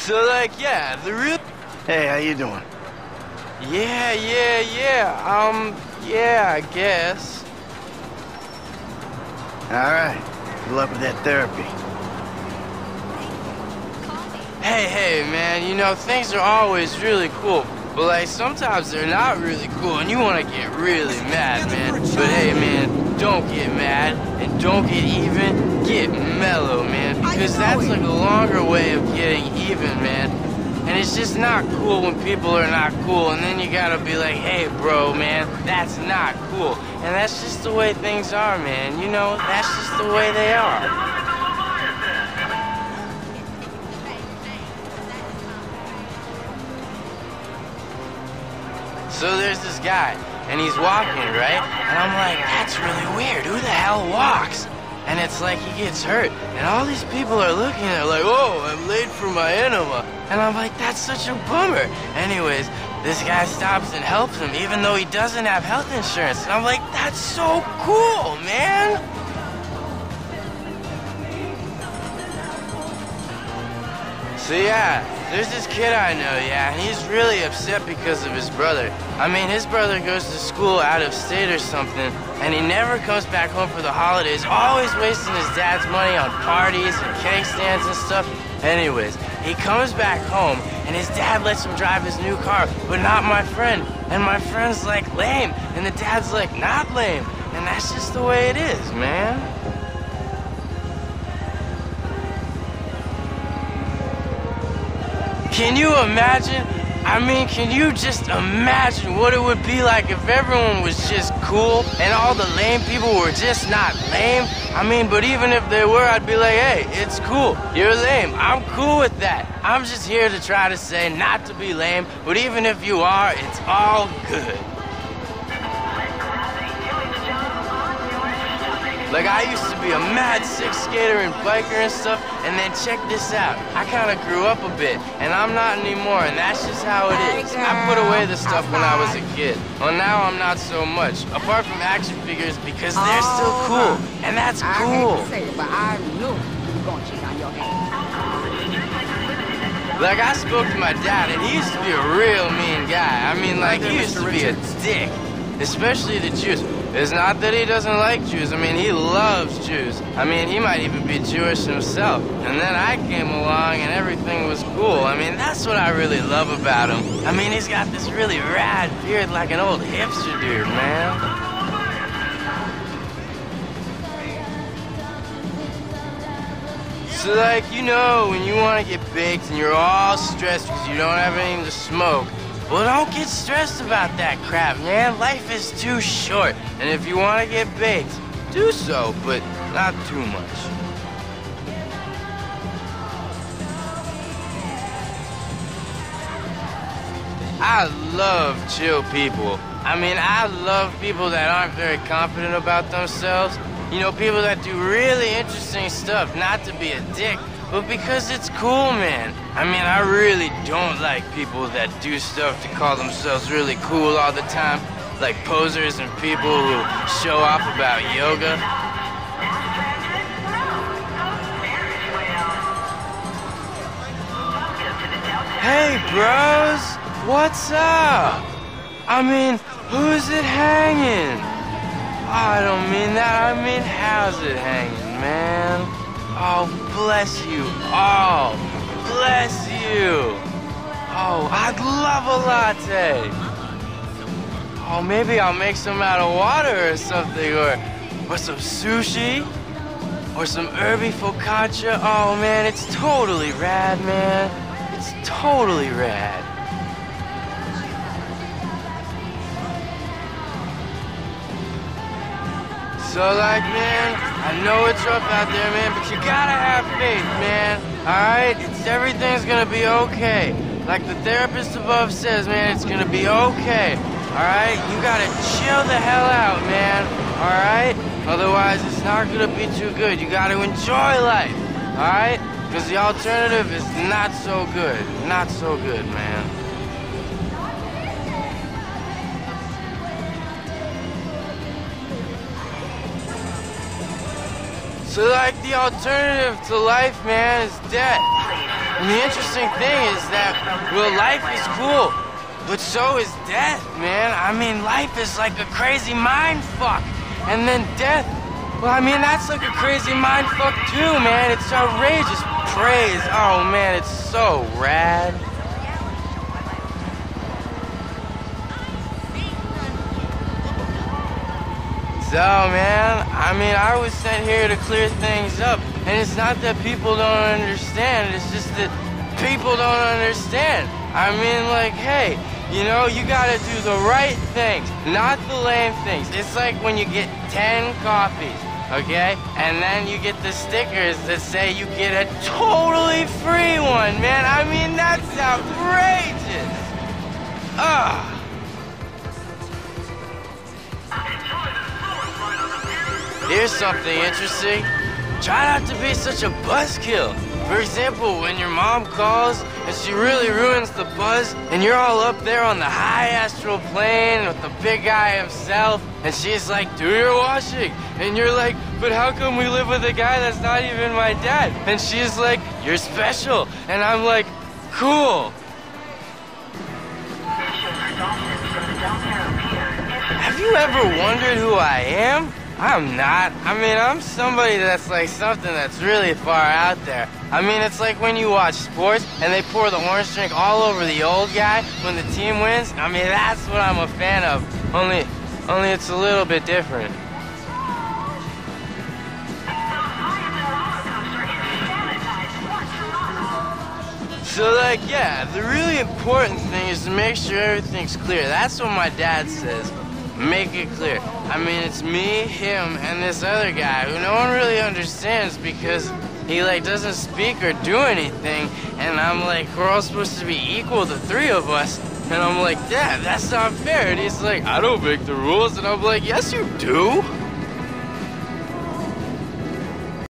So, like, yeah, the real... Hey, how you doing? Yeah, I guess. All right. Good luck with that therapy. Hey, man, you know, things are always really cool. But, like, sometimes they're not really cool, and you want to get really mad, man. But, hey, man, don't get mad, and don't get even, get mellow, man. Because that's, like, a longer way of getting even, man. And it's just not cool when people are not cool, and then you gotta be like, hey, bro, man, that's not cool. And that's just the way things are, man. You know, that's just the way they are. So there's this guy, and he's walking, right? And I'm like, that's really weird. Who the hell walks? And it's like he gets hurt, and all these people are looking at him like, oh, I'm late for my enema. And I'm like, that's such a bummer. Anyways, this guy stops and helps him, even though he doesn't have health insurance. And I'm like, that's so cool, man. So yeah, there's this kid I know, yeah, and he's really upset because of his brother. I mean, his brother goes to school out of state or something, and he never comes back home for the holidays, always wasting his dad's money on parties and cake stands and stuff. Anyways, he comes back home, and his dad lets him drive his new car, but not my friend. And my friend's like, lame, and the dad's like, not lame. And that's just the way it is, man. Can you imagine? I mean, can you just imagine what it would be like if everyone was just cool and all the lame people were just not lame? I mean, but even if they were, I'd be like, hey, it's cool. You're lame. I'm cool with that. I'm just here to try to say not to be lame, but even if you are, it's all good. Like, I used to be a mad sick skater and biker and stuff, and then check this out. I kind of grew up a bit, and I'm not anymore, and that's just how it is. I put away the stuff when I was a kid. Well, now I'm not so much, apart from action figures, because they're still cool, and that's cool. I hate to say it, but I knew you were going to cheat on your hand. Like, I spoke to my dad, and he used to be a real mean guy. I mean, like, he used to be a dick, especially the Jews. It's not that he doesn't like Jews. I mean, he loves Jews. I mean, he might even be Jewish himself. And then I came along and everything was cool. I mean, that's what I really love about him. I mean, he's got this really rad beard like an old hipster dude, man. So, like, you know, when you want to get baked and you're all stressed because you don't have anything to smoke, well, don't get stressed about that crap, man. Life is too short. And if you want to get baked, do so, but not too much. I love chill people. I mean, I love people that aren't very confident about themselves. You know, people that do really interesting stuff, not to be a dick, but because it's cool, man. I mean, I really don't like people that do stuff to call themselves really cool all the time, like posers and people who show off about yoga. Hey, bros, what's up? I mean, who's it hanging? I don't mean that, I mean, how's it hanging, man? Oh, bless you. Oh, bless you. Oh, I'd love a latte. Oh, maybe I'll make some out of water or something, or some sushi, or some herby focaccia. Oh, man, it's totally rad, man. It's totally rad. So, like, man, I know it's rough out there, man, but you gotta have faith, man. Alright? Everything's gonna be okay. Like the therapist above says, man, it's gonna be okay. Alright? You gotta chill the hell out, man. Alright? Otherwise, it's not gonna be too good. You gotta enjoy life. Alright? Because the alternative is not so good. Not so good, man. So like the alternative to life, man, is death. And the interesting thing is that, well, life is cool, but so is death, man. I mean, life is like a crazy mind fuck. And then death, well, I mean, that's like a crazy mind fuck too, man. It's outrageous praise. Oh, man, it's so rad. So, man, I mean, I was sent here to clear things up. And it's not that people don't understand, it's just that people don't understand. I mean, like, hey, you know, you gotta do the right things, not the lame things. It's like when you get 10 coffees, okay? And then you get the stickers that say you get a totally free one, man. I mean, that's outrageous. Ugh. Here's something interesting. Try not to be such a buzzkill. For example, when your mom calls and she really ruins the buzz and you're all up there on the high astral plane with the big guy himself and she's like, do your washing. And you're like, but how come we live with a guy that's not even my dad? And she's like, you're special. And I'm like, cool. Have you ever wondered who I am? I'm not. I mean, I'm somebody that's like something that's really far out there. I mean, it's like when you watch sports and they pour the orange drink all over the old guy when the team wins. I mean, that's what I'm a fan of. Only it's a little bit different. So like, yeah, the really important thing is to make sure everything's clear. That's what my dad says. Make it clear. I mean, it's me, him, and this other guy who no one really understands because he like doesn't speak or do anything. And I'm like, we're all supposed to be equal, the three of us. And I'm like, Dad, that's not fair. And he's like, I don't make the rules. And I'm like, yes, you do.